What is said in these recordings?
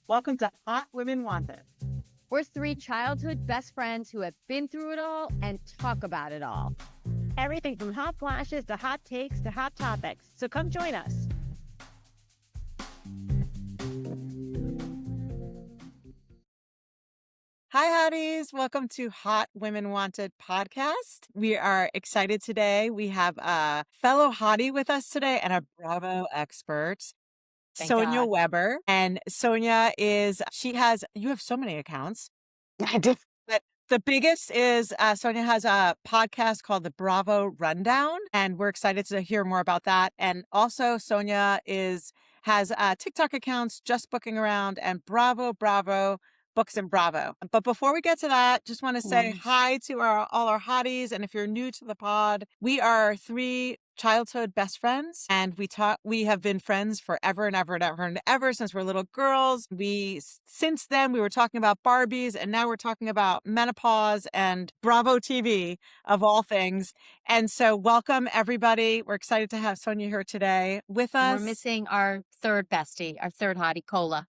Welcome to Hot Women Wanted. We're three childhood best friends who have been through it all and talk about it all. Everything from hot flashes to hot takes to hot topics. So come join us. Hi, Hotties. Welcome to Hot Women Wanted podcast. We are excited today. We have a fellow hottie with us today and a Bravo expert, Thank Sonia God. Weber. And Sonia you have so many accounts. I do. But the biggest is Sonia has a podcast called the Bravo Rundown, and we're excited to hear more about that. And also Sonia has TikTok accounts, JustBookingAround, and Bravo Books and Bravo. But before we get to that, just want to say hi to all our hotties. And if you're new to the pod, we are three childhood best friends, and we have been friends forever and ever and ever and ever since we're little girls. Since then we were talking about Barbies, and now we're talking about menopause and Bravo TV of all things. And so welcome everybody. We're excited to have Sonia here today with us. We're missing our third bestie, our third hottie, Cola,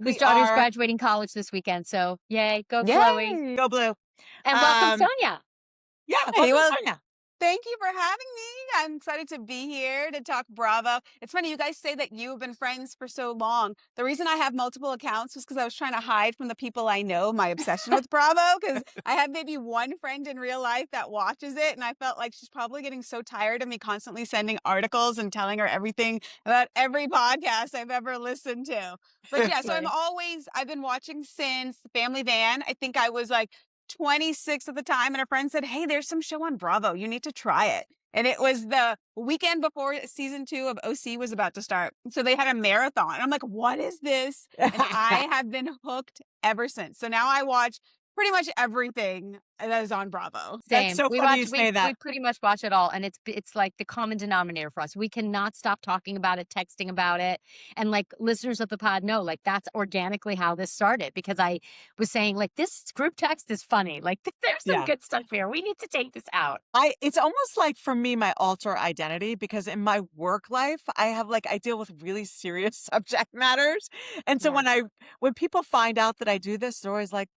whose daughter's graduating college this weekend. So yay, go Chloe. Go Blue. And welcome Sonia. Yeah, Hey, welcome Sonia. Thank you for having me. I'm excited to be here to talk Bravo. It's funny, you guys say that you've been friends for so long. The reason I have multiple accounts was because I was trying to hide from the people I know my obsession with Bravo, because I have maybe one friend in real life that watches it, and I felt like she's probably getting so tired of me constantly sending articles and telling her everything about every podcast I've ever listened to. But yeah, so I've been watching since Family Van. I think I was like 26 at the time, and a friend said, hey, there's some show on Bravo. You need to try it. And it was the weekend before season 2 of OC was about to start. So they had a marathon. And I'm like, what is this? And I have been hooked ever since. So now I watch pretty much everything that is on Bravo. Same. That's so funny you say that. We pretty much watch it all, and it's like the common denominator for us. We cannot stop talking about it, texting about it, and like listeners of the pod know, like that's organically how this started. Because I was saying, like, this group text is funny. Like, there's some good stuff here. We need to take this out. It's almost like for me my alter identity, because in my work life I deal with really serious subject matters, and so when people find out that I do this, they're always like,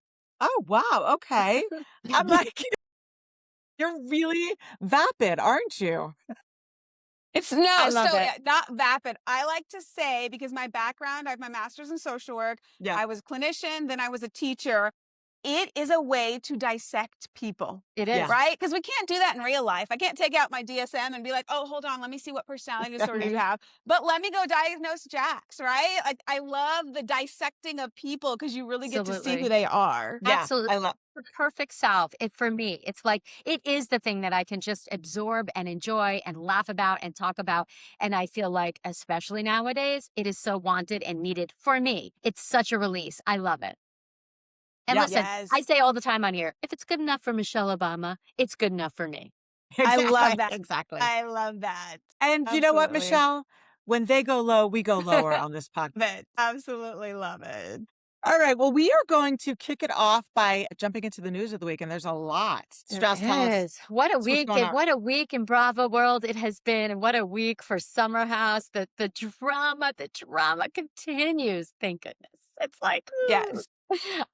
oh, wow, okay. I'm like, you're really vapid, aren't you? Not vapid. I like to say, because my background, I have my master's in social work. Yeah. I was a clinician, then I was a teacher. It is a way to dissect people. It is. Right? Because we can't do that in real life. I can't take out my DSM and be like, oh, hold on, let me see what personality disorder you have. But let me go diagnose Jax, right? Like, I love the dissecting of people because you really get to see who they are. Yeah, absolutely. I love the perfect salve. For me, it's like, it is the thing that I can just absorb and enjoy and laugh about and talk about. And I feel like, especially nowadays, it is so wanted and needed for me. It's such a release. I love it. And listen, I say all the time on here, if it's good enough for Michelle Obama, it's good enough for me. Exactly. I love that. Exactly. I love that. And you know what, Michelle? When they go low, we go lower on this podcast. Absolutely love it. All right. Well, we are going to kick it off by jumping into the news of the week, and there's a lot. Strauss, tell us. What a week! What a week in Bravo world it has been, and what a week for Summer House. The drama continues. Thank goodness. It's like yes.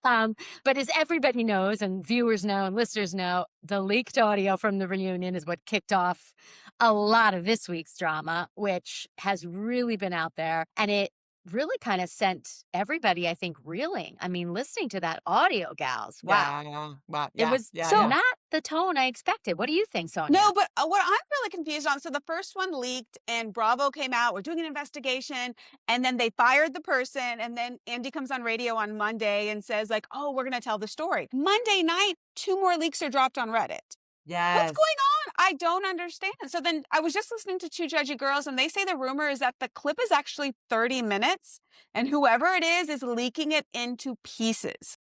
But as everybody knows, and viewers know, and listeners know, the leaked audio from the reunion is what kicked off a lot of this week's drama, which has really been out there, and it really kind of sent everybody, I think, reeling. I mean, listening to that audio, gals. Wow. It was not the tone I expected. What do you think, Sonia? No, but what I'm really confused on, so the first one leaked and Bravo came out, we're doing an investigation, and then they fired the person, and then Andy comes on radio on Monday and says, like, oh, we're going to tell the story. Monday night, 2 more leaks are dropped on Reddit. Yes. What's going on? I don't understand. So then I was just listening to Two Judgy Girls, and they say the rumor is that the clip is actually 30 minutes, and whoever it is leaking it into pieces.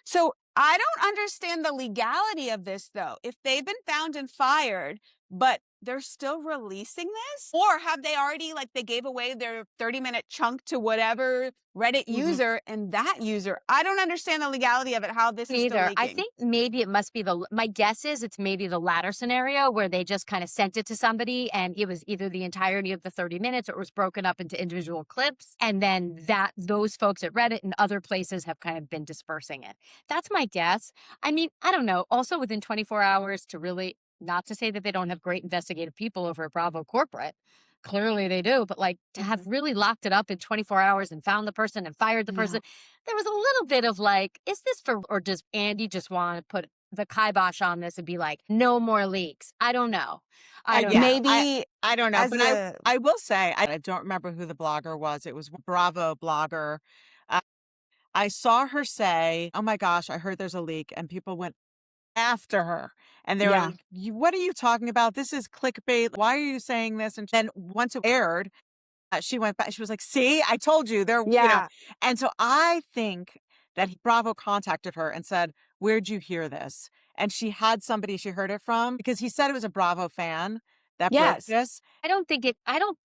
So I don't understand the legality of this, though. If they've been found and fired, but they're still releasing this? Or have they already, like, they gave away their 30-minute chunk to whatever Reddit user, and that user, I don't understand the legality of it, how this is still Either. I leaking. think maybe it must be my guess is it's maybe the latter scenario where they just kind of sent it to somebody and it was either the entirety of the 30 minutes or it was broken up into individual clips. And then those folks at Reddit and other places have kind of been dispersing it. That's my guess. I mean, I don't know. Also within 24 hours to really, not to say that they don't have great investigative people over at Bravo Corporate. Clearly they do, but like to have really locked it up in 24 hours and found the person and fired the person, there was a little bit of like, is this for, or does Andy just want to put the kibosh on this and be like, no more leaks? I don't know. I don't know. Maybe I don't know, as but I will say, I don't remember who the blogger was. It was a Bravo blogger. I saw her say, oh my gosh, I heard there's a leak, and people went after her. And they were like, what are you talking about? This is clickbait. Why are you saying this? And then once it aired, she went back. She was like, see, I told you there, you know. And so I think that Bravo contacted her and said, where'd you hear this? And she had somebody she heard it from, because he said it was a Bravo fan that broke this. I don't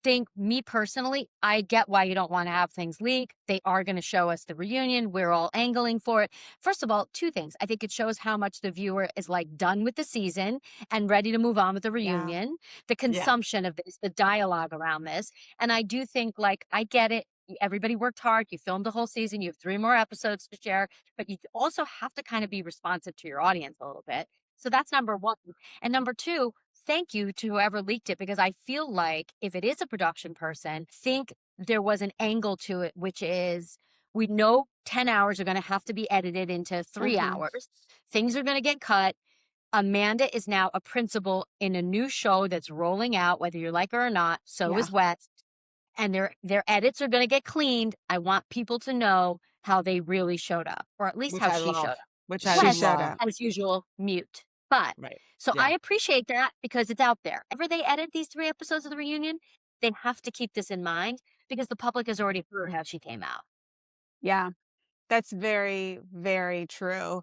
think me personally, I get why you don't want to have things leak. They are going to show us the reunion. We're all angling for it. First of all, two things. I think it shows how much the viewer is like done with the season and ready to move on with the reunion, the consumption of this, the dialogue around this. And I do think, like, I get it. Everybody worked hard. You filmed the whole season. You have 3 more episodes to share, but you also have to kind of be responsive to your audience a little bit. So that's number one. And number two, thank you to whoever leaked it, because I feel like if it is a production person, think there was an angle to it, which is we know 10 hours are going to have to be edited into 3 hours. Things are going to get cut. Amanda is now a principal in a new show that's rolling out, whether you like her or not. So is West. And their edits are going to get cleaned. I want people to know how they really showed up, or at least how she showed up. Which I love. As usual, mute. But so I appreciate that because it's out there. Whenever they edit these 3 episodes of the reunion, they have to keep this in mind because the public has already heard how she came out. Yeah, that's very, very true.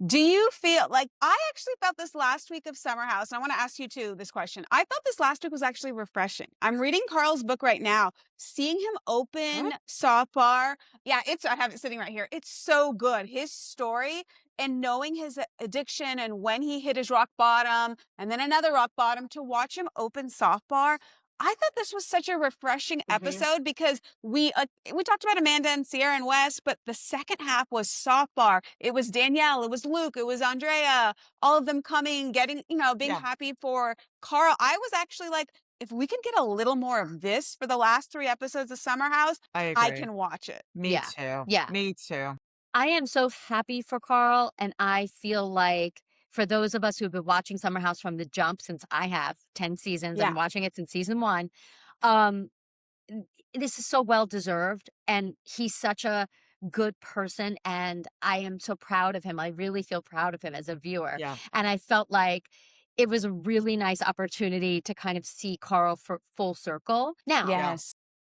Do you feel like, I actually felt this last week of Summer House, and I want to ask you too this question. I felt this last week was actually refreshing. I'm reading Carl's book right now. Seeing him open Soft Bar, I have it sitting right here. It's so good. His story and knowing his addiction and when he hit his rock bottom and then another rock bottom, to watch him open Soft Bar. I thought this was such a refreshing episode because we talked about Amanda and Ciara and West, but the second half was Soft Bar. It was Danielle, it was Luke, it was Andrea, all of them coming, getting, being happy for Carl. I was actually like, if we can get a little more of this for the last 3 episodes of Summer House, I can watch it. Me too. Yeah. Me too. I am so happy for Carl, and I feel like for those of us who've been watching Summer House from the jump, since I have 10 seasons, I'm watching it since season 1, this is so well deserved, and he's such a good person, and I am so proud of him. I really feel proud of him as a viewer. And I felt like it was a really nice opportunity to kind of see Carl for full circle. Now,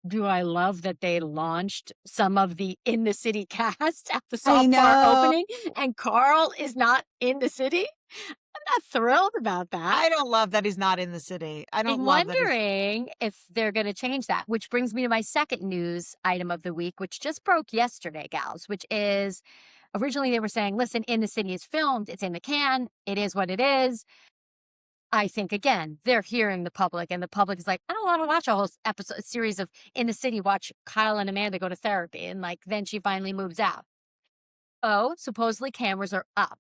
do I love that they launched some of the In the City cast at the Soft Bar opening and Carl is not in the city? I'm not thrilled about that. I don't love that he's not in the city. I'm wondering if they're going to change that, which brings me to my second news item of the week, which just broke yesterday, gals, which is originally they were saying, listen, In the City is filmed. It's in the can. It is what it is. I think, again, they're hearing the public, and the public is like, I don't want to watch a whole series of In the City, watch Kyle and Amanda go to therapy. And like, then she finally moves out. Oh, supposedly cameras are up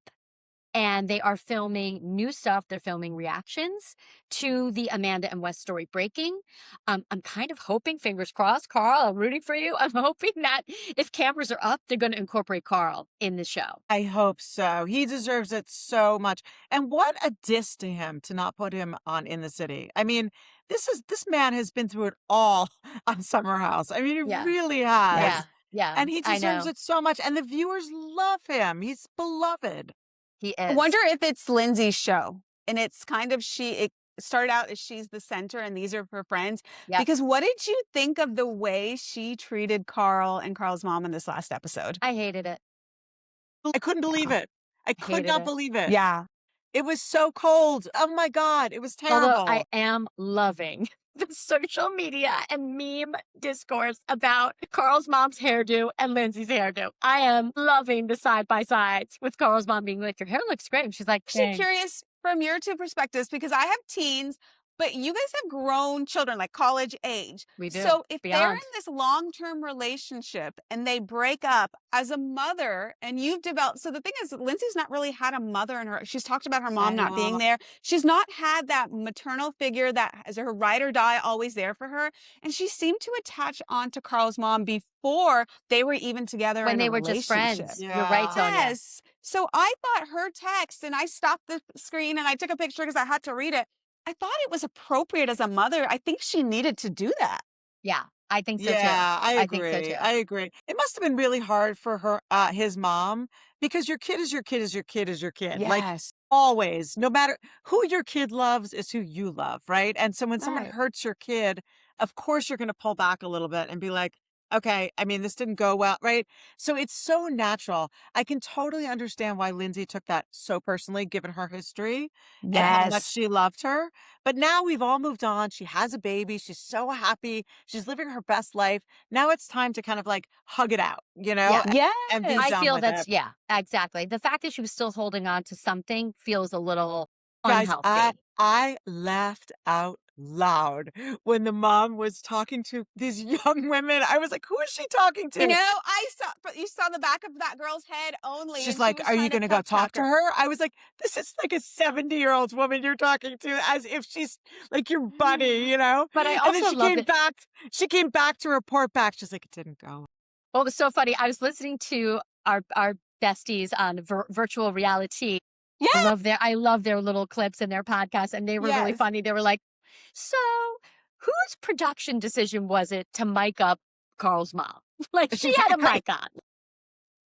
and they are filming new stuff. They're filming reactions to the Amanda and West story breaking. I'm kind of hoping, fingers crossed, Carl, I'm rooting for you. I'm hoping that if cameras are up, they're going to incorporate Carl in the show. I hope so. He deserves it so much. And what a diss to him to not put him on In the City. I mean, this man has been through it all on Summer House. I mean, he really has. Yeah. And he deserves it so much. And the viewers love him. He's beloved. He is. I wonder if it's Lindsay's show and it's kind of it started out as she's the center and these are her friends. Because what did you think of the way she treated Carl and Carl's mom in this last episode? I hated it. I couldn't believe it. I could not believe it. Yeah. It was so cold. Oh my God. It was Although I terrible. am loving the social media and meme discourse about Carl's mom's hairdo and Lindsay's hairdo. I am loving the side by sides with Carl's mom being like, your hair looks great. And she's like, Actually thanks. curious from your two perspectives because I have teens, but you guys have grown children, like college age. We do. So if they're in Beyond. this long-term relationship and they break up as a mother and you've developed, so the thing is, Lindsay's not really had a mother in her. She's talked about her mom I not being know. there. She's not had that maternal figure that is her ride or die, always there for her. And she seemed to attach onto Carl's mom before they were even together When in a they were just relationship. friends. You're right, Yeah. Sonia. Yes. So I thought her text, and I stopped the screen and I took a picture because I had to read it. I thought it was appropriate as a mother. I think she needed to do that. Yeah, I think so too. Yeah, I I think so agree. too. I agree. It must have been really hard for her, his mom, because your kid is your kid is your kid is your kid. Like Yes. always, no matter who your kid loves is who you love, right? And so when someone Right. hurts your kid, of course you're going to pull back a little bit and be like, okay, I mean, this didn't go well, right? So it's so natural. I can totally understand why Lindsay took that so personally, given her history and how much Yes. she loved her. But now we've all moved on. She has a baby. She's so happy. She's living her best life. Now it's time to kind of like hug it out, Yeah. Yes. and be I done feel with that's, it. yeah, exactly. The fact that she was still holding on to something feels a little Guys, unhealthy. I laughed out loud when the mom was talking to these young women. I was like, who is she talking to? You saw the back of that girl's head only, She's and she like, was are you trying to going to go pep talk to her. her? I was like, this is like a 70-year-old woman you're talking to as if she's like your buddy, you know? But I And then also love that. she came back to report back. She's like, it didn't go. Well, it was so funny. I was listening to our besties on virtual reality. Yeah. I love their little clips and their podcasts, and they were really Yes. funny. They were like, so whose production decision was it to mic up Carl's mom? Like she had a Exactly. mic on.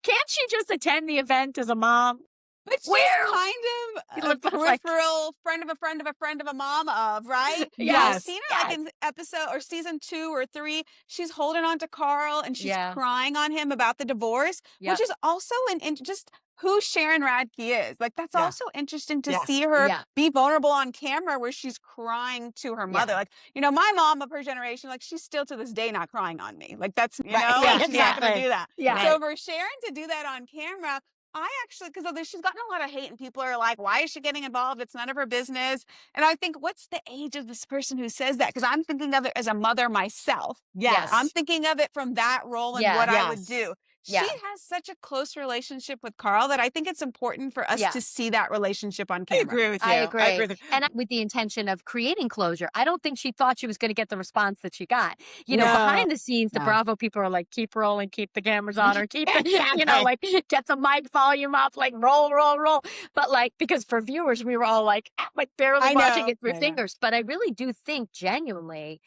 Can't she just attend the event as a mom? But she's Where? kind You of look a like- peripheral friend of a friend of a friend of a mom of, right? Yes. I've seen her like yes. in episode or season 2 or 3. She's holding on to Carl and she's Yeah. crying on him about the divorce, Yep. which is also just who Sharon Radke is. Like that's Yeah. also interesting to Yeah. see her Yeah. be vulnerable on camera where she's crying to her mother. Yeah. Like, my mom of her generation, like she's still to this day not crying on me. Like that's, Right. like, Yeah, she's not going to exactly. do that. Yeah. So for Sharon to do that on camera, I actually, because she's gotten a lot of hate and people are like, why is she getting involved? It's none of her business. And I think, what's the age of this person who says that? Because I'm thinking of it as a mother myself. Yes. I'm thinking of it from that role and Yeah. what I would Yes. do. Yeah. She has such a close relationship with Carl that I think it's important for us Yeah. to see that relationship on I camera. agree with you. I agree. with you. And with the intention of creating closure. I don't think she thought she was going to get the response that she got. No. Behind the scenes, the No. Bravo people are like, keep rolling, keep the cameras on, or keep the, Exactly. like get the mic volume up, like roll, roll, roll. But like, because for viewers, we were all like barely I watching know. it through I know. fingers. But I really do think genuinely,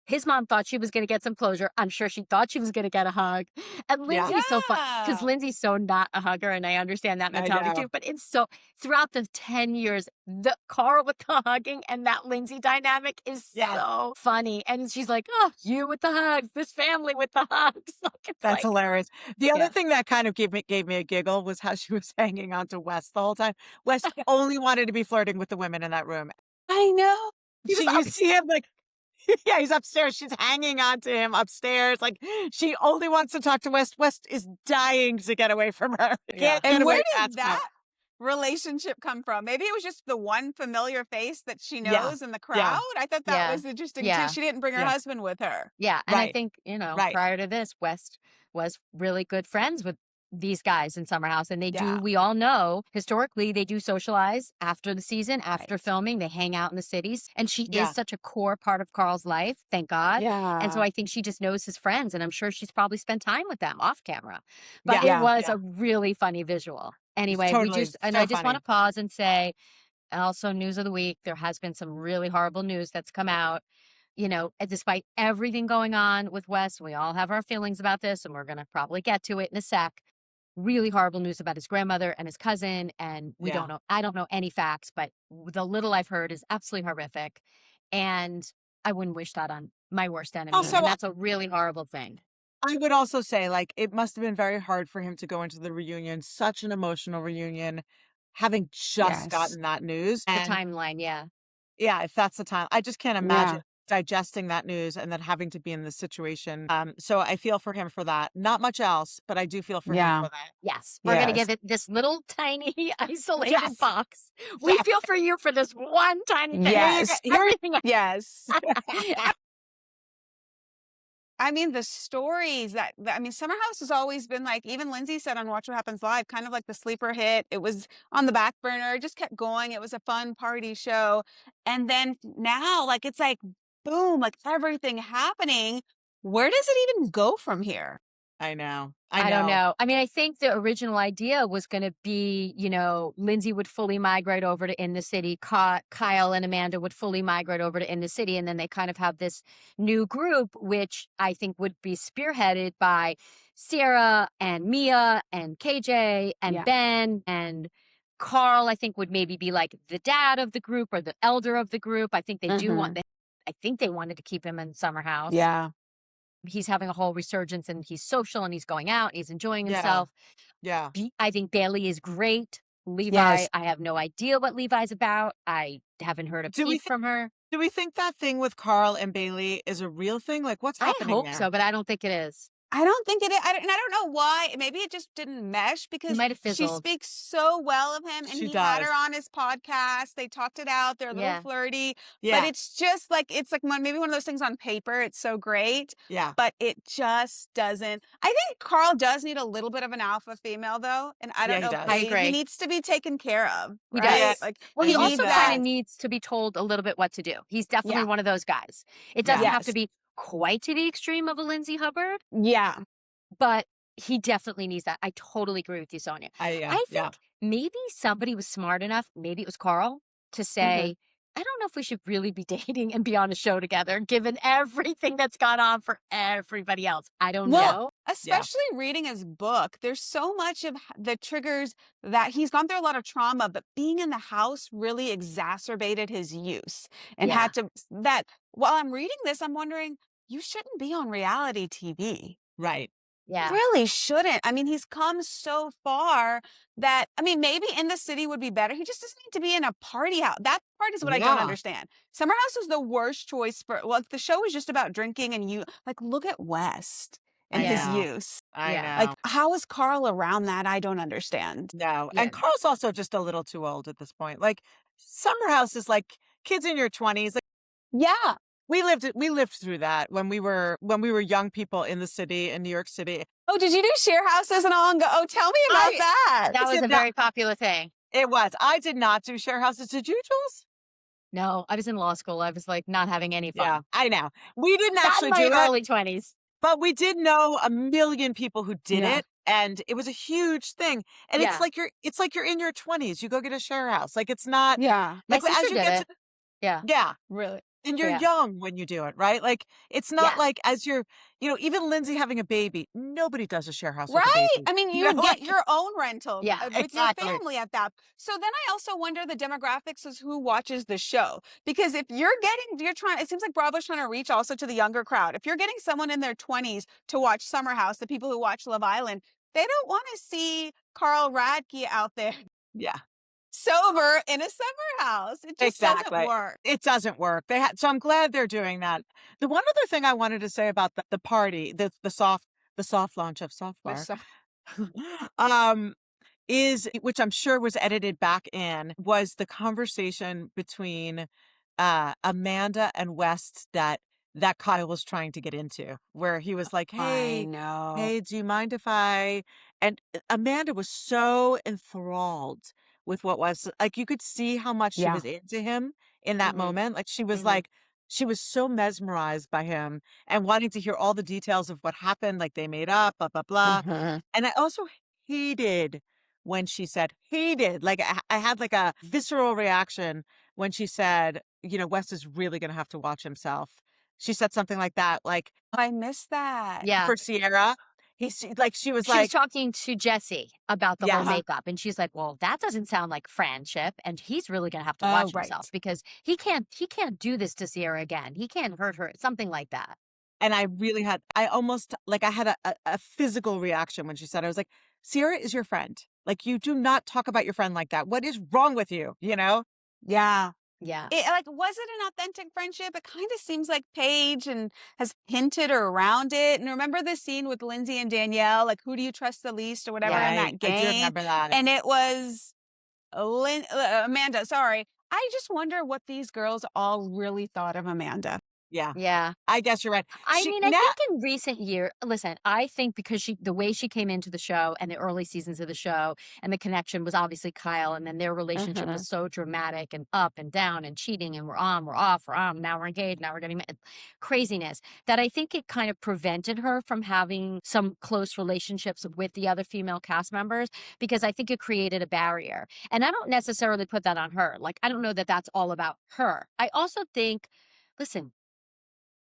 his mom thought she was going to get some closure. I'm sure she thought she was going to get a hug. And Yeah. Lindsay's so fun because Yeah. Lindsay's so not a hugger, and I understand that I mentality know. too. But it's so throughout the 10 years, the Carl with the hugging and that Lindsay dynamic is Yes. so funny. And she's like, oh, you with the hugs, this family with the hugs. Like, it's That's like, hilarious. The other Yeah. thing that kind of gave me a giggle was how she was hanging on to Wes the whole time. Wes only wanted to be flirting with the women in that room. I know. You see him like, yeah, he's upstairs. She's hanging on to him upstairs. Like she only wants to talk to West. West is dying to get away from her. Yeah. Can't get And away where fast did enough. that relationship come from? Maybe it was just the one familiar face that she Yeah. knows in the crowd. I thought that Yeah. was interesting Yeah. too. She didn't bring her Yeah. husband with her. Yeah. And I Right. think, Right. prior to this, West was really good friends with these guys in Summer House. And they Yeah. we all know, historically, they do socialize after the season, after Right. filming. They hang out in the cities. And she Yeah. is such a core part of Carl's life, thank God. Yeah. And so I think she just knows his friends. And I'm sure she's probably spent time with them off camera. But Yeah. it was Yeah. a really funny visual. Anyway, totally I so just want funny. to pause and say, also news of the week, there has been some really horrible news that's come out. And despite everything going on with Wes, we all have our feelings about this, and we're going to probably get to it in a sec. Really horrible news about his grandmother and his cousin, and we Yeah. don't know. I don't know any facts, but the little I've heard is absolutely horrific, and I wouldn't wish that on my worst enemy. Also, And that's a really horrible thing. I would also say, like, it must have been very hard for him to go into the reunion, such an emotional reunion, having just gotten that news. The And timeline, yeah. yeah, if that's the time, I just can't imagine Yeah. digesting that news and then having to be in this situation. So I feel for him for that. Not much else, but I do feel for him Yeah. for that. Yes. We're going to Yes. give it this little tiny isolated Yes. box. We Yes. feel for you for this one tiny thing. Yes. Everything else. Yes. I mean, the stories I mean, Summer House has always been like, even Lindsay said on Watch What Happens Live, kind of like the sleeper hit. It was on the back burner, it just kept going. It was a fun party show. And then now, like, it's like, boom, like everything happening. Where does it even go from here? I know. I don't know. I mean, I think the original idea was going to be, you know, Lindsay would fully migrate over to In the City. Kyle and Amanda would fully migrate over to In the City. And then they kind of have this new group, which I think would be spearheaded by Ciara and Mia and KJ and Yeah. Ben and Carl. I think would maybe be like the dad of the group or the elder of the group. I think they do want, I think they wanted to keep him in Summer House. Yeah. He's having a whole resurgence and he's social and he's going out and he's enjoying Yeah. himself. Yeah. I think Bailey is great. Levi, Yes. I have no idea what Levi's about. I haven't heard a peep from her. Do we think that thing with Carl and Bailey is a real thing? Like, what's I happening hope there? so, but I don't think it is. I don't think it is. And I don't know why. Maybe it just didn't mesh He because might have she fizzled. speaks so well of him, and She he had does. her on his podcast. They talked it out. They're a little Yeah. flirty, Yeah. but it's just like maybe one of those things on paper. It's so great, Yeah. but it just doesn't. I think Carl does need a little bit of an alpha female, though, and I don't Yeah, he know. does. I He agree. needs to be taken care of. He right? does. Like, Well, I he need also that. kind of needs to be told a little bit what to do. He's definitely Yeah. one of those guys. It doesn't Yeah. have to Yes. be quite to the extreme of a Lindsay Hubbard, Yeah. but he definitely needs that. I totally agree with you, Sonia. I think maybe somebody was smart enough, maybe it was Carl, to say, I don't know if we should really be dating and be on a show together, given everything that's gone on for everybody else. I don't know. Especially reading his book, there's so much of the triggers that he's gone through a lot of trauma, but being in the house really exacerbated his use and Yeah. had to that while I'm reading this, I'm wondering, you shouldn't be on reality TV. Right. Yeah. Really shouldn't. I mean, he's come so far that, I mean, maybe In the City would be better. He just doesn't need to be in a party house. That part is what I don't Yeah. understand. Summer House is the worst choice well, if the show is just about drinking and you, like, look at West and I his know. use. I Yeah. know. Like, how is Carl around that? I don't understand. No. Yeah. And Carl's also just a little too old at this point. Like, Summer House is like kids in your 20s. Like, Yeah. we lived through that when we were young people in the city, in New York City. Oh, did you do share houses and all? And go, oh, tell me about that. That was a very popular thing. It was. I did not do share houses. Did you, Jules? No, I was in law school. I was like not having any fun. Yeah, I know. We didn't Not actually in my do it, early 20s. but we did know a million people who did Yeah. it, and it was a huge thing. And Yeah. it's like you're in your 20s. You go get a share house. Like, it's not Yeah. My like sister as you did get it. to Yeah. yeah. Really. And you're Yeah. young when you do it, right? Like, it's not Yeah. like as you're, even Lindsay having a baby, nobody does a share house with a Right. baby. I mean, You you know, would like- get your own rental Yeah, with exactly. your family at that. So then I also wonder the demographics is who watches the show. Because if you're it seems like Bravo's trying to reach also to the younger crowd. If you're getting someone in their 20s to watch Summer House, the people who watch Love Island, they don't want to see Carl Radke out there Yeah, sober in a summer house. It just doesn't work. it doesn't work. So I'm glad they're doing that. The one other thing I wanted to say about the party, the soft launch of Soft Bar, So- is, which I'm sure was edited back in, was the conversation between Amanda and West that Kyle was trying to get into, where he was like, I "Hey, know. hey, do you mind if I?" And Amanda was so enthralled with what was like, you could see how much she Yeah. was into him in that Mhm. moment. Like, she was Mhm. like, she was so mesmerized by him and wanting to hear all the details of what happened. Like, they made up, blah blah blah. Mhm. And I also hated when she said hated. Like, I had like a visceral reaction when she said, Wes is really going to have to watch himself. She said something like that, like, I missed that. Yeah. for Ciara. She was She was like, talking to Jesse about the Yeah. whole makeup, and she's like, "Well, that doesn't sound like friendship, and he's really going to have to Oh, watch right. himself because he can't do this to Ciara again. He can't hurt her, something like that." and I really had, I almost, like, I had a physical reaction when she said, I was like, Ciara is your friend. Like, you do not talk about your friend like that. What is wrong with you? You know? Yeah. Yeah. It, like, was it an authentic friendship? It kind of seems like Paige and has hinted around it. And remember the scene with Lindsay and Danielle, like, who do you trust the least or whatever in Right. that I do game? remember that. And it was Amanda, sorry. I just wonder what these girls all really thought of Amanda. Yeah. Yeah. I guess you're right. I mean, I Now, think in recent year, listen, I think because the way she came into the show and the early seasons of the show and the connection was obviously Kyle, and then their relationship was so dramatic and up and down and cheating, and we're on, we're off, we're on, now we're engaged, now we're getting craziness, that I think it kind of prevented her from having some close relationships with the other female cast members, because I think it created a barrier. And I don't necessarily put that on her. Like, I don't know that that's all about her. I also think, listen,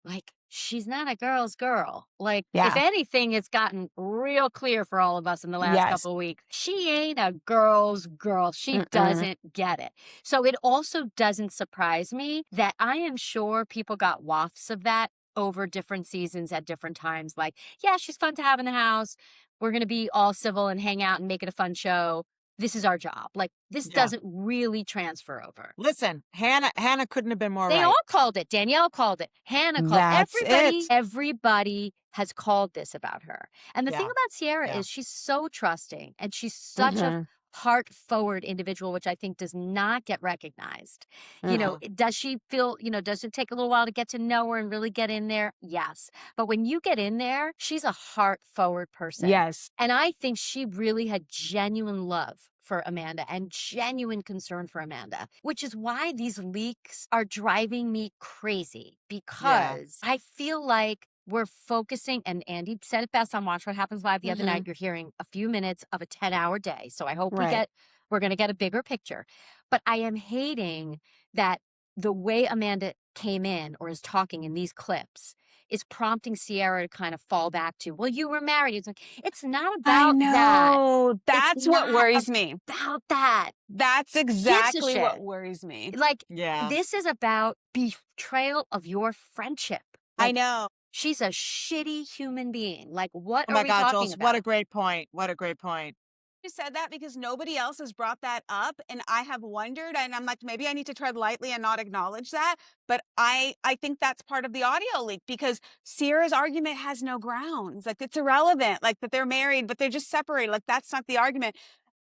like, she's not a girl's girl. Like, if Yeah. anything, it's gotten real clear for all of us in the last Yes. couple of weeks. She ain't a girl's girl. She Mm-mm. doesn't get it. So it also doesn't surprise me that I am sure people got wafts of that over different seasons at different times. Like, yeah, she's fun to have in the house. We're going to be all civil and hang out and make it a fun show. This is our job. Like, this Yeah. doesn't really transfer over. Listen, Hannah couldn't have been more They right. all called it. Danielle called it. Hannah called That's it. it. Everybody has called this about her. And the thing Yeah. about Ciara Yeah. is she's so trusting, and she's such a heart-forward individual, which I think does not get recognized. You know, does she feel, does it take a little while to get to know her and really get in there? Yes. But when you get in there, she's a heart-forward person. Yes. And I think she really had genuine love for Amanda and genuine concern for Amanda, which is why these leaks are driving me crazy, because I feel like we're focusing, and Andy said it best on Watch What Happens Live the other night. You're hearing a few minutes of a 10-hour day. So I hope Right. we're going to get a bigger picture. But I am hating that the way Amanda came in or is talking in these clips is prompting Ciara to kind of fall back to, well, you were married. It's like, it's not I about that. know. That's what not worries me. About that. That's Gives a exactly shit. what worries me. Like, Yeah. this is about betrayal of your friendship. I Like, know. she's a shitty human being. Like, what Oh are my we God, talking Jules, about? what a great point. What a great point. You said that because nobody else has brought that up, and I have wondered, and I'm like, maybe I need to tread lightly and not acknowledge that. But I think that's part of the audio leak, because Ciara's argument has no grounds. Like, it's irrelevant. Like, that they're married, but they're just separated. Like, that's not the argument.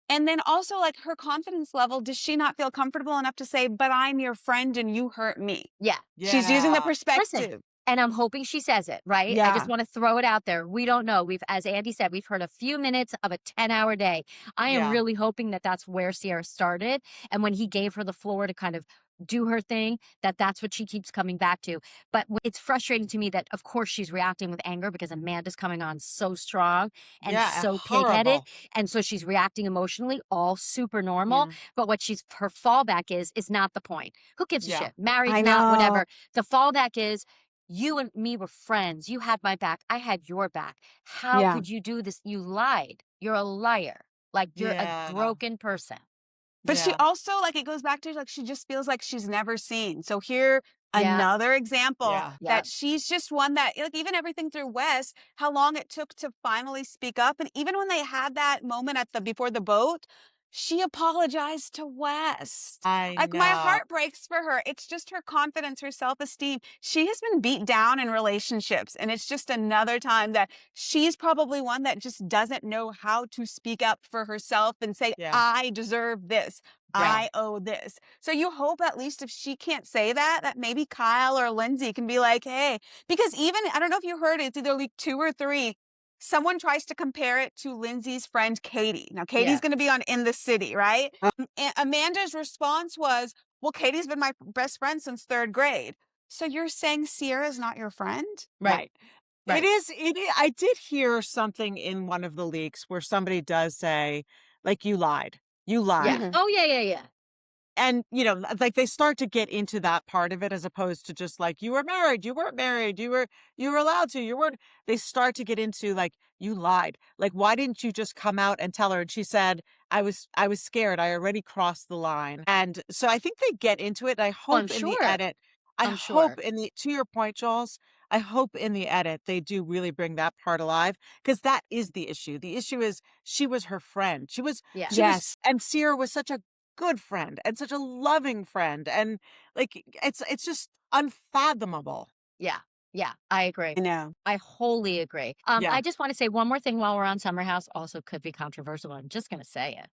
And then also, like, her confidence level, does she not feel comfortable enough to say, but I'm your friend and you hurt me? Yeah. She's using the Yeah. perspective. Listen, and I'm hoping she says it, right? I Yeah. just want to throw it out there. We don't know. As Andy said, we've heard a few minutes of a 10-hour day. I am Yeah. really hoping that that's where Ciara started. And when he gave her the floor to kind of do her thing, that's what she keeps coming back to. But it's frustrating to me that, of course, she's reacting with anger because Amanda's coming on so strong and Yeah, so pig-headed. horrible. And so she's reacting emotionally, all super normal. Yeah. But what her fallback is not the point. Who gives a Yeah. shit? Married, I not, know. whatever. The fallback is, you and me were friends. You had my back. I had your back. How Yeah. could you do this? You lied. You're a liar. Like, you're Yeah. a broken person. But she Yeah. also, like, it goes back to, like, she just feels like she's never seen. So here, Yeah. another example Yeah. that she's just one that, like, even everything through Wes, how long it took to finally speak up. And even when they had that moment before the boat, she apologized to Wes. I Like, my know. heart breaks for her. It's just her confidence, her self-esteem. She has been beat down in relationships. And it's just another time that she's probably one that just doesn't know how to speak up for herself and say, Yeah. I deserve this. Yeah. I owe this. So you hope, at least if she can't say that maybe Kyle or Lindsay can be like, hey, because even, I don't know if you heard it, it's either leak 2 or 3. Someone tries to compare it to Lindsay's friend, Katie. Now, Katie's Yeah. going to be on In the City, right? And Amanda's response was, well, Katie's been my best friend since 3rd grade. So you're saying Ciara's not your friend? Right. It is. I did hear something in one of the leaks where somebody does say, like, you lied. You lied. Yeah. Oh, yeah. And, like, they start to get into that part of it, as opposed to just like, you were married, you weren't married, you were allowed to, you weren't. They start to get into, like, you lied. Like, why didn't you just come out and tell her? And she said, I was scared. I already crossed the line. And so I think they get into it. And I hope I'm in the sure. edit, I I'm hope sure. to your point, Jules, I hope in the edit they do really bring that part alive, because that is the issue. The issue is she was her friend. She was, Yes. and Ciara was such a good friend and such a loving friend. And like, it's just unfathomable. Yeah. Yeah, I agree. I know. I wholly agree. Yeah. I just want to say one more thing while we're on Summer House. Also, could be controversial. I'm just going to say it.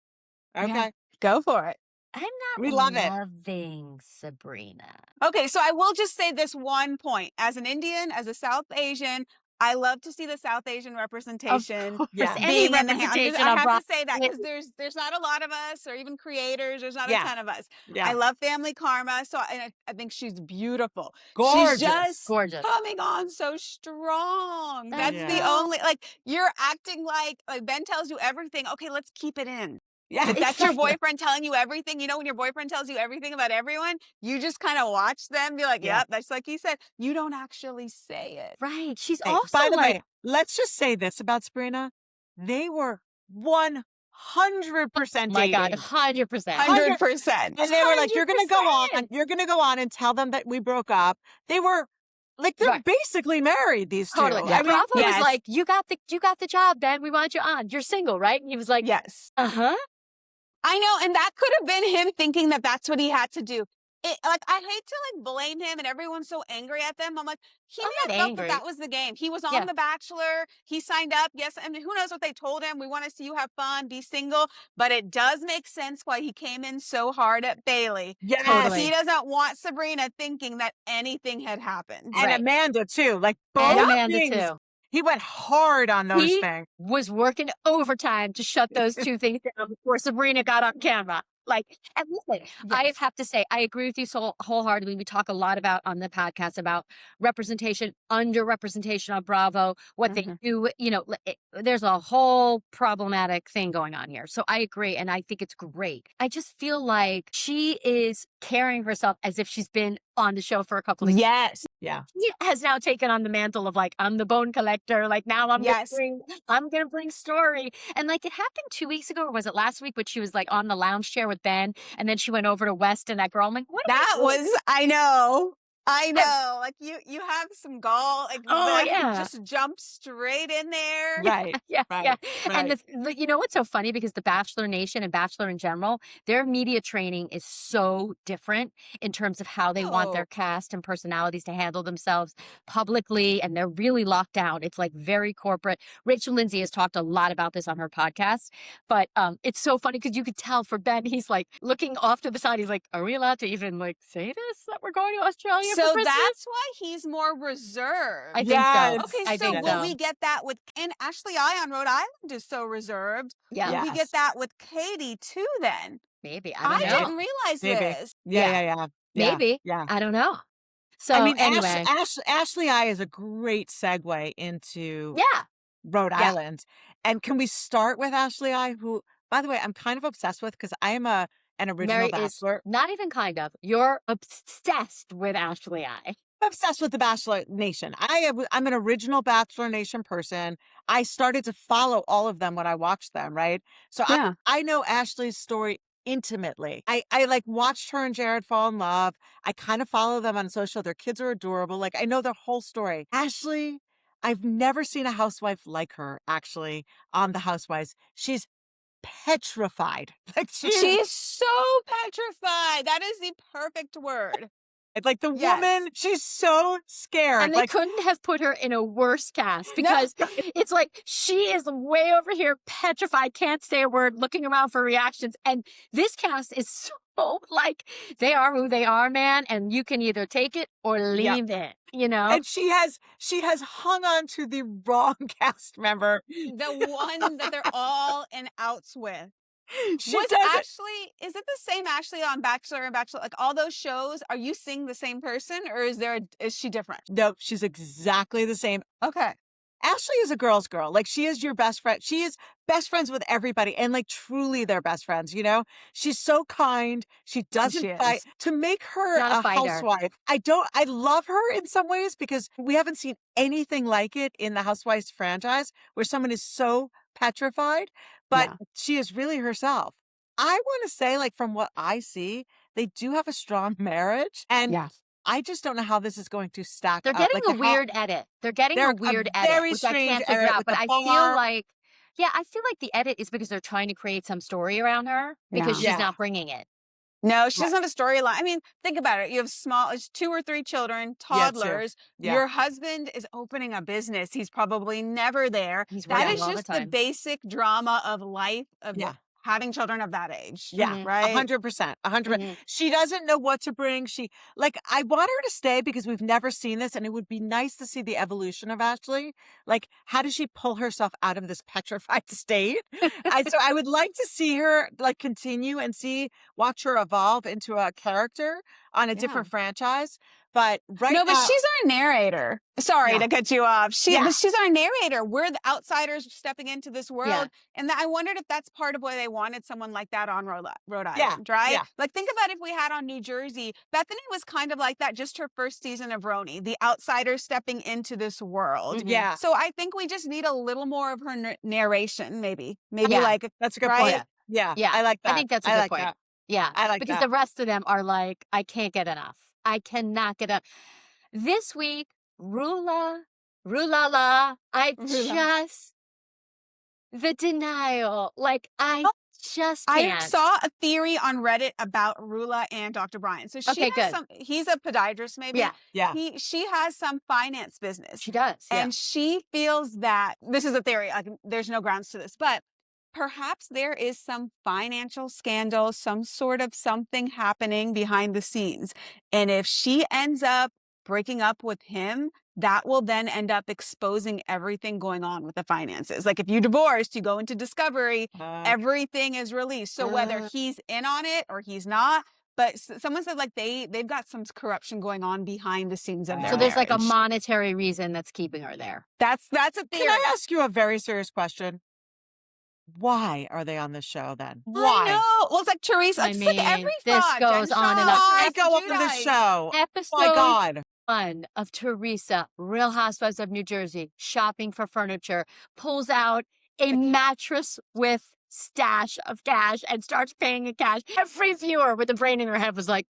Okay. Yeah. Go for it. I'm not We love it. loving Sabrina. Okay, so I will just say this one point. As an Indian, as a South Asian, I love to see the South Asian representation Yeah. Any being in the representation I on have to say that Broadway. because there's not a lot of us, or even creators. There's not Yeah. a ton of us. Yeah. I love Family Karma, so I think she's beautiful. Gorgeous. She's just Gorgeous. coming on so strong. I That's the know. only, like, you're acting like Ben tells you everything. Okay, let's keep it in. Yeah. If that's your Exactly. boyfriend telling you everything, when your boyfriend tells you everything about everyone, you just kind of watch them, be like, Yeah. yep, that's like he said. You don't actually say it. Right. She's Hey, also by the like, way, let's just say this about Sabrina. They were 100% my God, dating. 100%. 100%. And they were like, you're going to go 100%. on. You're going to go on and tell them that we broke up. They were like, they're Right. basically married, these two. Totally. Yeah. And Bravo Yes. was like, you got the job, Ben. We want you on. You're single, right? And he was like, Yes. uh-huh. I know, and that could have been him thinking that that's what he had to do. Like, I hate to like blame him, and everyone's so angry at them. I'm like, he I'm may not have felt angry. that was the game. He was on Yeah. The Bachelor. He signed up. Yes, I mean, who knows what they told him? We want to see you have fun, be single. But it does make sense why he came in so hard at Bailey. Yes. Totally. He doesn't want Sabrina thinking that anything had happened. And Right. Amanda, too. Like, both And Amanda, things. too. He went hard on those He things. was working overtime to shut those two things down before Sabrina got on camera. Like, and listen, I Yes. have to say, I agree with you so wholeheartedly. We talk a lot about on the podcast about representation, underrepresentation on Bravo, what they do. There's a whole problematic thing going on here. So I agree, and I think it's great. I just feel like she is carrying herself as if she's been on the show for a couple of years. Yes. Yeah. She has now taken on the mantle of like, I'm the bone collector. Like now I'm Yes. gonna bring story. And like it happened 2 weeks ago, or was it last week? But she was like on the lounge chair with Ben, and then she went over to West and that girl. I'm like, what? That was, I know. Like you have some gall, like Oh, that yeah. just jump straight in there. Right. Yeah, Right. yeah. And Right. you know what's so funny? Because the Bachelor Nation and Bachelor in general, their media training is so different in terms of how they want their Oh. cast and personalities to handle themselves publicly, and they're really locked down. It's like very corporate. Rachel Lindsay has talked a lot about this on her podcast, but it's so funny because you could tell for Ben, he's like looking off to the side. He's like, "Are we allowed to even like say this that we're going to Australia for So Christmas?" that's why he's more reserved. I think Yes. so. Okay, I so think will so. we get that with, and Ashley I on Rhode Island is so reserved. Yeah, Will we Yes. get that with Katie too then? maybe. I I don't know. didn't realize Maybe. this. Yeah. Maybe. Yeah. I don't know. So I mean, anyway, Ashley I is a great segue into yeah. Rhode Yeah. Island. And can we start with Ashley I, who, by the way, I'm kind of obsessed with because I am an original Mary is Bachelor. not even kind of. You're obsessed with Ashley I. I'm obsessed with the Bachelor Nation. I'm an original Bachelor Nation person. I started to follow all of them when I watched them, right? So Yeah. I know Ashley's story intimately. I like watched her and Jared fall in love. I kind of follow them on social. Their kids are adorable. Like I know their whole story. Ashley, I've never seen a housewife like her, actually, on The Housewives. She's petrified. Like She is so petrified. That is the perfect word. like the Yes. woman, she's so scared. And they like couldn't have put her in a worse cast because it's like she is way over here, petrified, can't say a word, looking around for reactions. And this cast is so like they are who they are, man. And you can either take it or leave it, you know? And she has hung on to the wrong cast member. The one that they're all in outs with. She Was does it. Ashley, is it the same Ashley on Bachelor and Bachelor? Like all those shows, are you seeing the same person or is she different? Nope, she's exactly the same. Okay. Ashley is a girl's girl. Like she is your best friend. She is best friends with everybody and like truly they're best friends, you know? She's so kind. She doesn't She fight. is. To make her Not a a fighter. housewife, I love her in some ways because we haven't seen anything like it in the Housewives franchise where someone is so petrified, but Yeah. she is really herself. I want to say, like, from what I see, they do have a strong marriage. And Yeah. I just don't know how this is going to stack They're up. getting Like a the weird edit. They're getting they're a a weird edit, very which I strange can't figure edit out. with But the I feel farm. like, yeah, I feel like the edit is because they're trying to create some story around her because Yeah. she's Yeah. not bringing it. No, she Right. doesn't have a storyline. I mean, think about it. You have small, it's 2 or 3 children, Yeah, too. toddlers. Yeah. Your husband is opening a business. He's probably never there. He's That working is all the just the time. basic drama of life of Yeah. having children of that age. Yeah, Right? 100%, 100%. Mhm. She doesn't know what to bring. I want her to stay because we've never seen this, and it would be nice to see the evolution of Ashley. Like, how does she pull herself out of this petrified state? So I would like to see her like continue and watch her evolve into a character on a Yeah. different franchise. But right No, but now, she's our narrator. Sorry Yeah. to cut you off. Yeah. But she's our narrator. We're the outsiders stepping into this world. Yeah. And I wondered if that's part of why they wanted someone like that on Rhode Yeah, Island, right? yeah. Like, think about if we had on New Jersey. Bethany was kind of like that, just her first season of rhorI, the outsider stepping into this world. Mhm. yeah, So I think we just need a little more of her narration, maybe. Maybe Yeah. like, that's a good right? point. Yeah, Yeah, I like that. I think that's a I good like point. that. Yeah, I like because that. the rest of them are like, I can't get enough. I cannot get enough. This week, Rula, Rulala, Rula. the denial. Like, I Oh, just I can't. saw a theory on Reddit about Rula and Dr. Brian. So she Okay, has good. he's a podiatrist maybe. Yeah, Yeah. She has some finance business. she does. Yeah. And she feels that this is a theory, there's no grounds to this, but perhaps there is some financial scandal, some sort of something happening behind the scenes. And if she ends up breaking up with him, that will then end up exposing everything going on with the finances. Like if you divorced, you go into discovery, everything is released. So whether he's in on it or he's not, but someone said like they've got some corruption going on behind the scenes of their So there's like a marriage. monetary reason that's keeping her there. That's a theory. Can I ask you a very serious question? Why are they on this show then? I Why? know. Well, it's like Teresa. I It's like every mean, this five. goes Jen on and Shaw, on. Why Teresa go on this Giudice. show? My Episode God. 1 of Teresa, Real Housewives of New Jersey, shopping for furniture, pulls out a mattress with stash of cash and starts paying in cash. Every viewer with a brain in their head was like,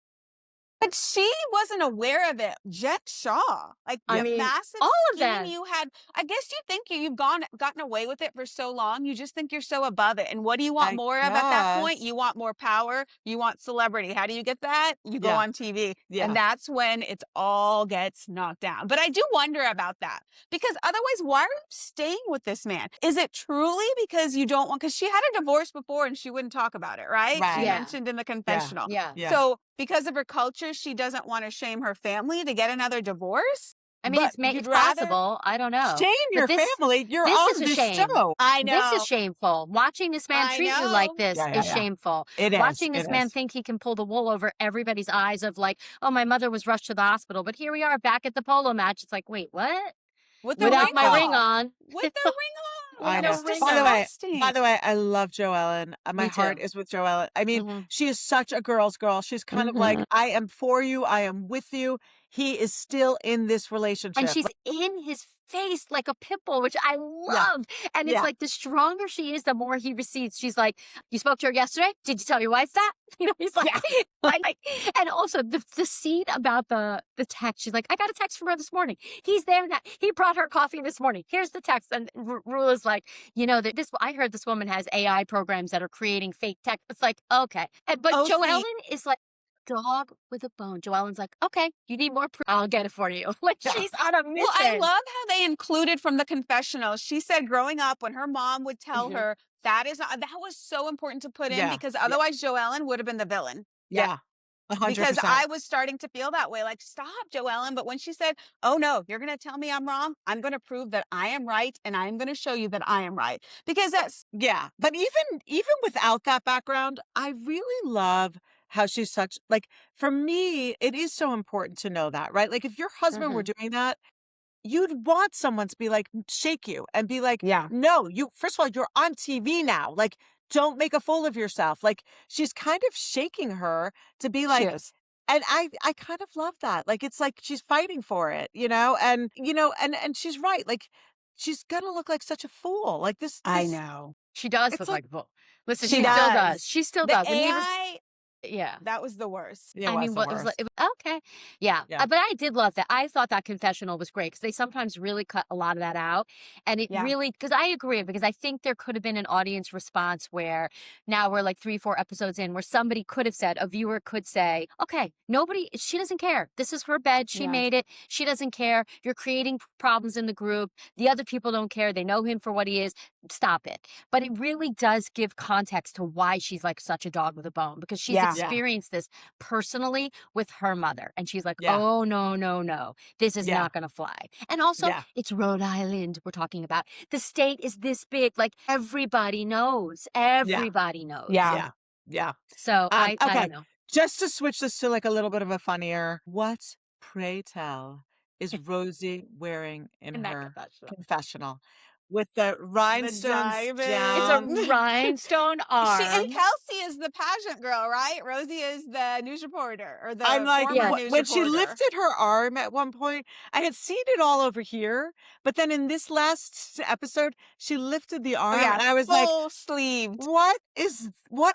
But she wasn't aware of it. Jen Shaw, like I the mean, massive all of scheme them. you had. I guess you think you've gotten away with it for so long. You just think you're so above it. And what do you want I more of at that point? guess. You want more power. You want celebrity. How do you get that? You go Yeah. on TV. Yeah. And that's when it all gets knocked down. But I do wonder about that because otherwise, why are you staying with this man? Is it truly because you don't want, because she had a divorce before and she wouldn't talk about it, right? She Right. Yeah. mentioned in the confessional. Yeah. Yeah. So because of her culture, she doesn't want to shame her family to get another divorce. I mean, But it's you'd rather- possible. I don't know. Shame your this- family. You're this on is a this shame. show. I know. This is shameful. Watching this man I treat you like know. this Yeah, is yeah. shameful. It is. Watching this It man is. think he can pull the wool over everybody's eyes of like, oh, my mother was rushed to the hospital, but here we are back at the polo match. It's like, wait, what? With the Without ring my off. ring on. With It's the like- ring on. I know. It's By disgusting. the way, I love Joellen. My Me heart too. is with Joellen. I mean, Mhm. she is such a girl's girl. She's kind of like, I am for you. I am with you. He is still in this relationship. And she's in his face like a pit bull, which I love. And it's Yeah. like the stronger she is, the more he recedes. She's like, you spoke to her yesterday? Did you tell your wife that? You know, he's like, like and also the scene about the text. She's like, I got a text from her this morning. He's there now. He brought her coffee this morning. Here's the text. And Rula's like, you know, that I heard this woman has AI programs that are creating fake text. It's like, okay. But Oh, see. Joellen is like, dog with a bone. Joellen's like, okay, you need more proof. I'll get it for you. Like Yeah. she's on a mission. Well, I love how they included from the confessional. She said growing up when her mom would tell Mhm. her that was so important to put in Yeah. because otherwise Joellen would have been the villain. Yeah. 100%. Because I was starting to feel that way, like, stop, Joellen. But when she said, oh, no, you're going to tell me I'm wrong, I'm going to prove that I am right, and I'm going to show you that I am right. Because that's, Yeah. But even without that background, I really love how she's such, like, for me, it is so important to know that, right? Like, if your husband were doing that, you'd want someone to be like, shake you and be like, yeah. no, first of all, you're on TV now. Like, don't make a fool of yourself. Like, she's kind of shaking her to be like, She is. and I kind of love that. Like, it's like she's fighting for it, and she's right. Like, she's gonna look like such a fool. Like this. I know. She does It's look like- like a bull. Listen, She she still does. does. She still The does. And he was AI Yeah. That was the worst. It I was mean, the what it was worst. like, okay. Yeah. Yeah. But I did love that. I thought that confessional was great because they sometimes really cut a lot of that out. And it Yeah. really, because I agree, because I think there could have been an audience response where now we're like 3, 4 episodes in where somebody could have said, a viewer could say, okay, she doesn't care. This is her bed. She Yeah. made it. She doesn't care. You're creating problems in the group. The other people don't care. They know him for what he is. Stop it. But it really does give context to why she's like such a dog with a bone, because she's Yeah. experienced this personally with her mother. And she's like, Yeah. oh, no. This is Yeah. not going to fly. And also, Yeah. it's Rhode Island we're talking about. The state is this big. Like, everybody knows. Everybody knows. Yeah. Yeah. Yeah. So I Okay. don't know. Just to switch this to like a little bit of a funnier, what, pray tell, is Rosie wearing in In that her confessional. confessional? With the rhinestones diamond. down. It's a rhinestone arm. She and Kelsey is the pageant girl, right? Rosie is the news reporter or the I'm like, former Yeah. news when she reporter. lifted her arm at one point, I had seen it all over here, but then in this last episode, she lifted the arm, and I was like, full sleeved. what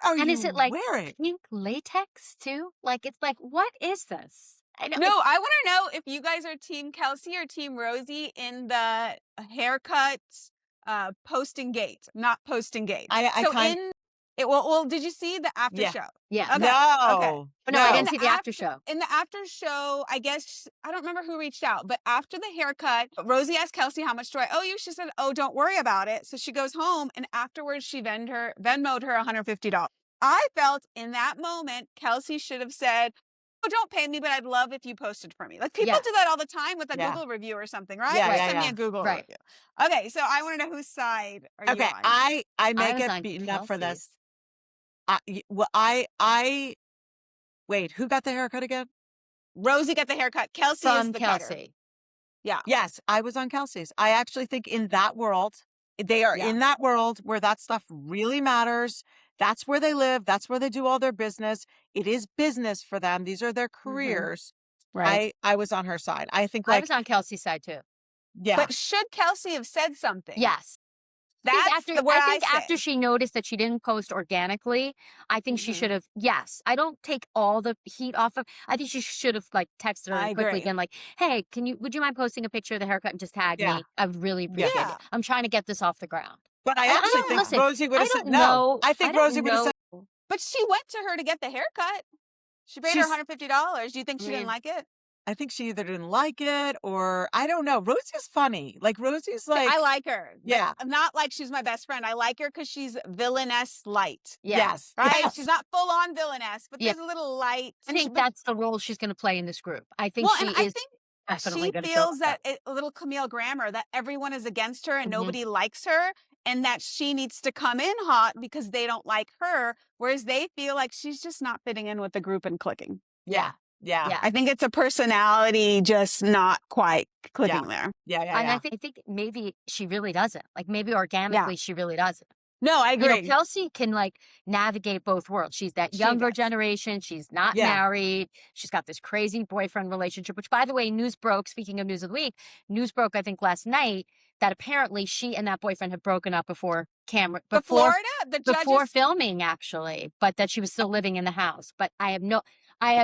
are And you is it like wearing? pink latex too? Like, it's like, what is this? I know. No, I want to know if you guys are Team Kelsey or Team Rosie in the haircut posting gate, not posting gate. Well, did you see the after Yeah. show? Yeah. Okay. No. But no, I In didn't the see the after show. In the after show, I guess, I don't remember who reached out, but after the haircut, Rosie asked Kelsey, how much do I owe you? She said, oh, don't worry about it. So she goes home, and afterwards she Venmo'd her $150. I felt in that moment, Kelsey should have said, oh, don't pay me, but I'd love if you posted for me. Like, people Yeah. do that all the time with a Yeah. Google review or something, right? Yeah, Just yeah, send me yeah. a Google Right. review. Okay, so I want to know whose side are you Okay, on? I may was get on beaten up for Kelsey's. this. Wait, who got the haircut again? Rosie got the haircut. Kelsey is From the cutter. Kelsey. Yeah. Yes, I was on Kelsey's. I actually think in that world, they are Yeah. in that world where that stuff really matters. That's where they live. That's where they do all their business. It is business for them. These are their careers. Right. I was on her side. I think I like, was on Kelsey's side too. yeah, But should Kelsey have said something? Yes. That's where I think say. after she noticed that she didn't post organically, I think she should have. Yes, I don't take all the heat off of. I think she should have like texted her I quickly, agree. been like, "Hey, would you mind posting a picture of the haircut and just tag Yeah. me? I really appreciate Yeah. it. I'm trying to get this off the ground." but I I actually don't- think listen, Rosie would I have said don't no. know. I think don't Rosie would have said, know. But she went to her to get the haircut. She paid her She's- $150. Do you think she I didn't mean- like it? I think she either didn't like it or I don't know. Rosie's funny. Like Rosie's like, I like her. yeah. I'm not like she's my best friend. I like her because she's villainess light. Yes. Right? Yes. She's not full on villainess, but Yeah. there's a little light. I think that's the role she's going to play in this group. I think well, she and I is think definitely she going to feels that a little Camille Grammer, that everyone is against her and Mhm. nobody likes her, and that she needs to come in hot because they don't like her, whereas they feel like she's just not fitting in with the group and clicking. Yeah. Yeah. Yeah. I think it's a personality just not quite clicking there. Yeah. Yeah. And Yeah. I think maybe she really doesn't. Like maybe organically she really doesn't. No, I You know, agree. Kelsey can like navigate both worlds. She's that She younger does. generation. She's not Yeah. married. She's got this crazy boyfriend relationship, which by the way, news broke, speaking of news of the week, news broke, I think last night that apparently she and that boyfriend had broken up before But Florida, the before judges. filming actually, but that she was still living in the house. But I have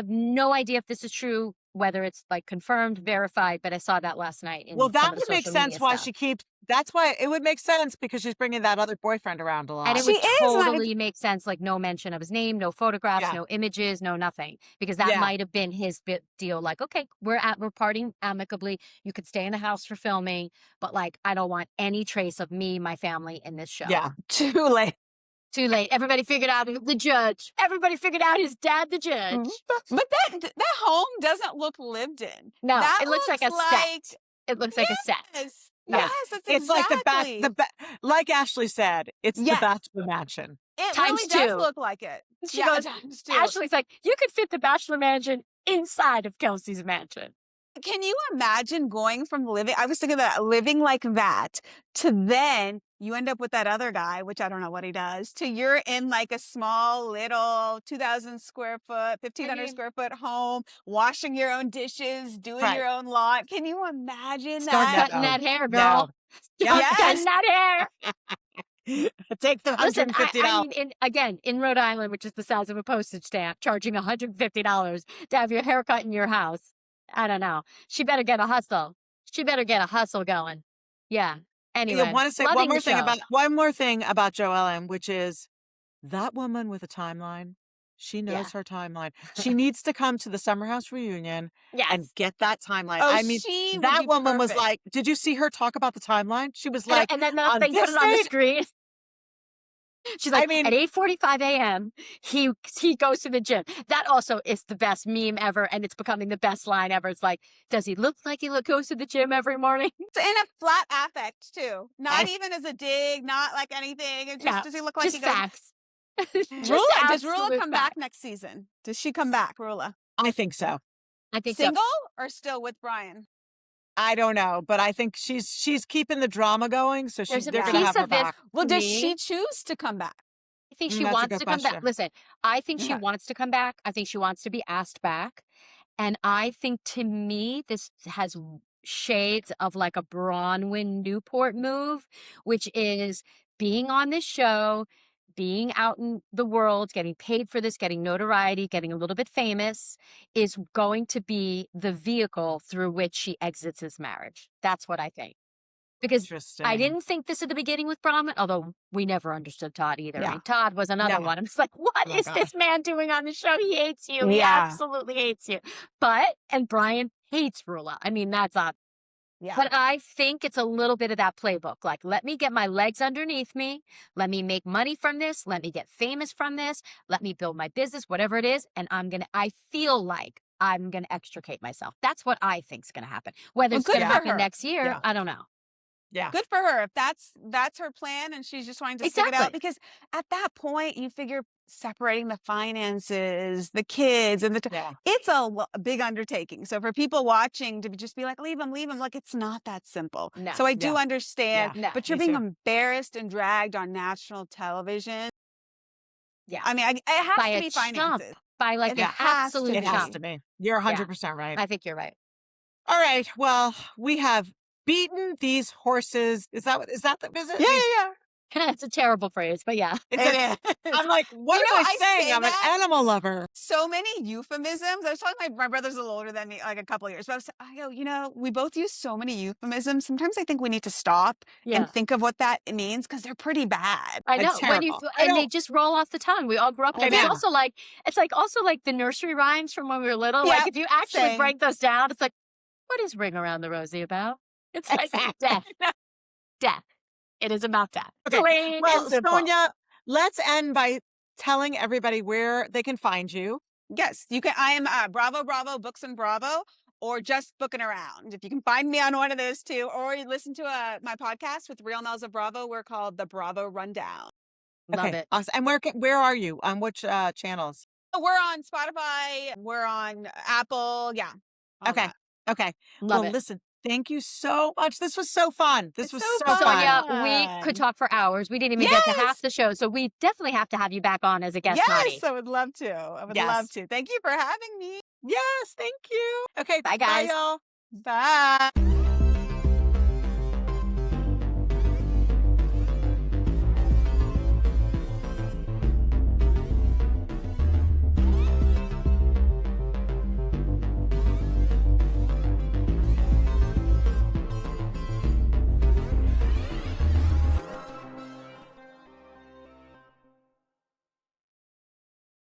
no idea if this is true, whether it's like confirmed, verified, but I saw that last night. Well, some that of the would make social sense media why stuff. she keeps. That's why it would make sense because she's bringing that other boyfriend around a lot. And it She would is, and I- totally make sense, like no mention of his name, no photographs, Yeah. no images, no nothing, because that Yeah. might have been his deal. Like, okay, we're partying amicably. You could stay in the house for filming, but like, I don't want any trace of me, my family in this show. Yeah. Too late. Too late. Everybody figured out the judge. Everybody figured out his dad, the judge. But that home doesn't look lived in. No, That it looks like a set. It looks like a set. Yes. Yeah. Yes, that's It's exactly. like like Ashley said, it's Yes. the Bachelor mansion. It Times really does two. look like it. She Yeah, goes, times two. Ashley's like, you could fit the Bachelor mansion inside of Kelsey's mansion. Can you imagine going from I was thinking that living like that to then you end up with that other guy, which I don't know what he does, to you're in like a small little 2,000 square foot, 1,500 square foot home, washing your own dishes, doing Right. your own lawn. Can you imagine Start that? cutting that hair, No. girl. Start Yes. cutting that hair. Take the Listen, $150. I mean, in Rhode Island, which is the size of a postage stamp, charging $150 to have your hair cut in your house. I don't know. She better get a hustle. She better get a hustle going. Yeah. Anyway, I want to say loving the show. one more thing about Joellen, which is that woman with a timeline. She knows her timeline. She needs to come to the Summer House reunion and Yes. get that timeline. Oh, I mean, she would that be woman was perfect. like, did you see her talk about the timeline? She was like, And then on they put this it on the date- screen. She's like, I mean- at 8:45 a.m., he goes to the gym. That also is the best meme ever, and it's becoming the best line ever. It's like, does he look like he goes to the gym every morning? It's in a flat affect too. Not even as a dig, not like anything. It just does he look like Just he goes? facts. Rula, does Rula absolute come back facts. next season? Does she come back, Rula? I think so. I think so. Single or still with Brian? I don't know, but I think she's keeping the drama going, so There's a they're going to piece have her of this. back. Well, To does me- she choose to come back? I think she That's a wants good to come back. question. Listen, I think she Okay. wants to come back. I think she wants to be asked back. And I think, to me, this has shades of like a Bronwyn Newport move, which is being on this show, being out in the world, getting paid for this, getting notoriety, getting a little bit famous, is going to be the vehicle through which she exits this marriage. That's what I think. Because Interesting. I didn't think this at the beginning with Bronwyn, although we never understood Todd either. I Yeah. mean, Todd was another No. one. I'm just like, what Oh my is God. this man doing on the show? He hates you. He Yeah. absolutely hates you. And Brian hates Rula. I mean, that's obvious. Yeah. But I think it's a little bit of that playbook. Like, let me get my legs underneath me. Let me make money from this. Let me get famous from this. Let me build my business, whatever it is. And I feel like I'm going to extricate myself. That's what I think's going to happen. Whether Well, it's going to good for happen her. next year, Yeah. I don't know. Yeah. Good for her if that's her plan and she's just wanting to stick it out. Exactly. Because at that point, you figure separating the finances, the kids, and it's a big undertaking. So for people watching to just be like, leave him, like it's not that simple. No. So I do understand, Yeah. No, but you're me being too. embarrassed and dragged on national television. Yeah. I mean, it has By to a be chump. finances. By like It an has to absolute be. It has chump. to be. You're 100% right. I think you're right. All right. Well, we have beaten these horses. Is that the visit? Yeah. It's a terrible phrase, but yeah. It is. I'm like, what You am know, I I saying? say I'm that- an animal lover. So many euphemisms. I was telling my brother's a little older than me, like a couple of years, but I go, we both use so many euphemisms. Sometimes I think we need to stop and think of what that means because they're pretty bad. I know. It's terrible. And they just roll off the tongue. We all grew up with I them. know. It's also like the nursery rhymes from when we were little. Yep, Like if you actually same. break those down, it's like, what is Ring Around the Rosie about? It's like death. Death. It is about death. Okay. Plain Well, and simple. Sonia, let's end by telling everybody where they can find you. Yes, you can. I am Bravo Books and Bravo, or Just Booking Around. If you can find me on one of those two, or you listen to my podcast with Real Mel's of Bravo, we're called the Bravo Rundown. Love it. Awesome. And where are you? On which channels? We're on Spotify. We're on Apple. Yeah. all Okay. that. Okay. Love well, it. listen, thank you so much. This was so fun. This It's was so so fun. fun. Sonia, we could talk for hours. We didn't even get to half the show, so we definitely have to have you back on as a guest. Yes, Hottie. I would love to. I would Yes. love to. Thank you for having me. Yes, thank you. Okay. Bye, guys. Bye, y'all. Bye.